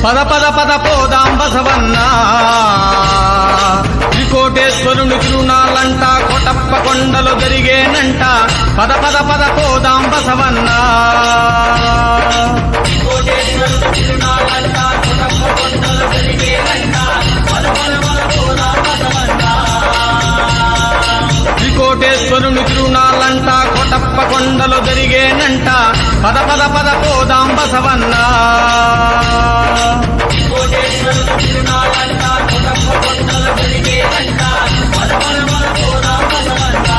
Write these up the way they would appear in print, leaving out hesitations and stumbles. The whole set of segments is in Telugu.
పద పద పద పోదాం బసవన్న త్రికోటేశ్వరుని తిరునాళ్ళంట కోటప్ప కొండలు జరిగేనంట పద పద పద పోదాం బసవన్న త్రికోటేశ్వరుని తిరునాళ్ళంట కోటప్ప కొండలు జరిగేనంట పద పద పద పోదాం బసవన్న త్రికోటేశ్వరుని తిరునాళ్ళంట కోటప్ప కొండలు జరిగేనంట పద పద పద పోదాం బసవన్న త్రికోటేశ్వరుని తిరునాళ్ళంట కోటప్ప కొండలు జరిగేనంట పద పద పద పోదాం బసవన్న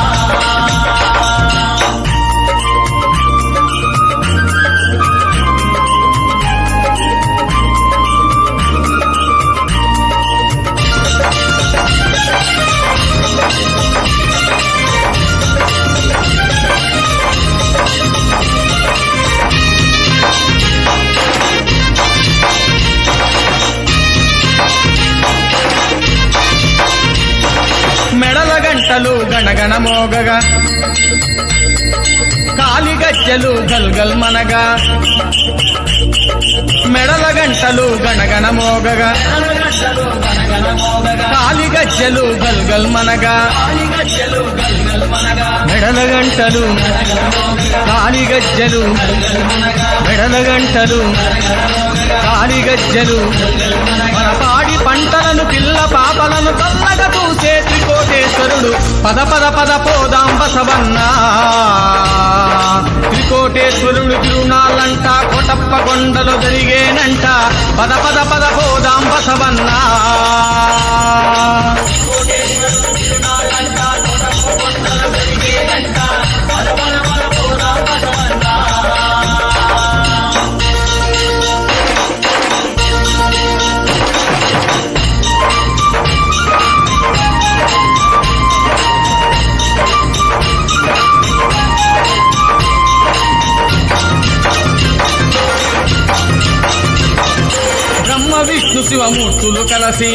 మెడల గంటలు గణగణ మోగగా కాలిగజ్జలు గల్గల్ మనగా మెడల గంటలు గణగణ మోగగా కాలిగజ్జలు గల్గల్ మనగా మెడల గంటలు కాలిగజ్జలు మెడల గంటలు కాలిగజ్జలు మన పాడి పంటలను పిల్ల పాపలను చల్లగా చూసే త్రికోటేశ్వరుడు పద పద పద పోదాం బసవన్న త్రికోటేశ్వరుడు తిరునాళ్ళంట కోటప్ప కొండలు జరిగేనంట పద పద పద పోదాం బసవన్న త్రికోటేశ్వరుడు తిరునాళ్ళంట కోటప్ప కొండలు జరిగేనంట పద పద పద పోదాం బసవన్న విష్ణు శివమూర్తులు కలిసి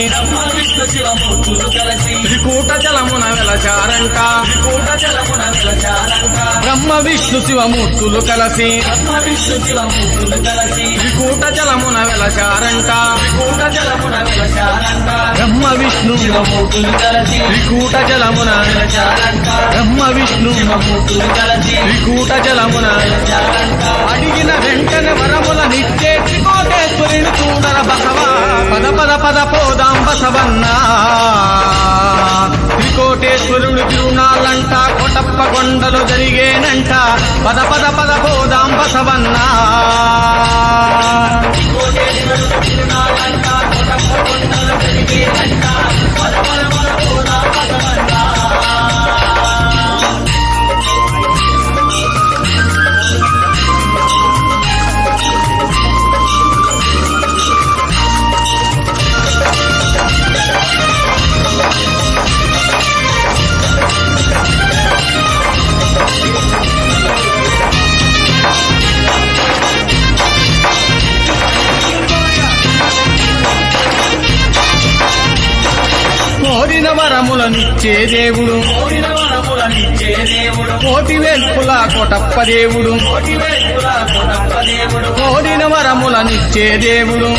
త్రికూట జలమున వెలచారంట బ్రహ్మ విష్ణు శివమూర్తులు కలిసి త్రికూట జలమున వెలచారంట బ్రహ్మ విష్ణు త్రికూట జలమున బ్రహ్మ విష్ణు త్రికూట జలమున అడిగిన వెంటనే వరముల నిత్యే త్రికోటేశ్వరుని చూడర బసవా పద పద పద పోదాం బసవన్న త్రికోటేశ్వరుని తిరునాళ్ళంట కోటప్ప కొండలు జరిగేనంట పద పద పద పోదాం బసవన్న త్రికోటేశ్వరుని తిరునాళ్ళంట కోటప్ప కొండలు జరిగేనంట పద పద పద పోదాం బసవన్న కోరిన వరములనిచ్చే దేవుడు కోటి వేల్పుల కోటప్ప దేవుడు కోరిన వరములనిచ్చే దేవుడు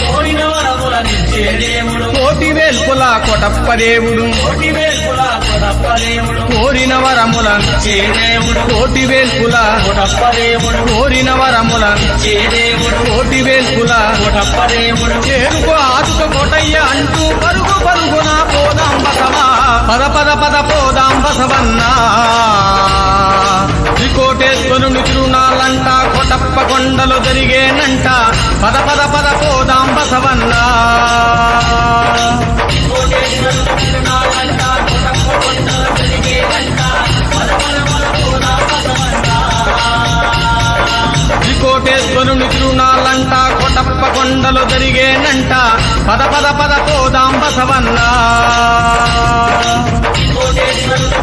కోటి వేల్పుల కోటప్ప దేవుడు కోరిన వరములనిచ్చే దేవుడు కోటి వేల్పుల కోటప్ప దేవుడు కోరిన వరములనిచ్చే దేవుడు కోటి వేల్పుల కోటప్ప దేవుడు చేరుకో ఆదుక కోటయ్య అంటూ పరుగు పరుగున పోదాం బసవా పద పద పద పోదాం బసవన్న త్రికోటేశ్వరుని తిరునాళ్ళంట కోటప్ప కొండలు జరిగేనంట పద పద పద పోదాం బసవన్న త్రికోటేశ్వరుని తిరునాళ్ళంట కోటప్ప కొండలు జరిగేనంట పద పద పద పోదాం బసవన్న త్రికోటేశ్వరుని తిరునాళ్ళంట కోటప్ప కొండలు జరిగేనంట పద పద పద పోదాం బసవన్న త్రికోటేశ్వరుని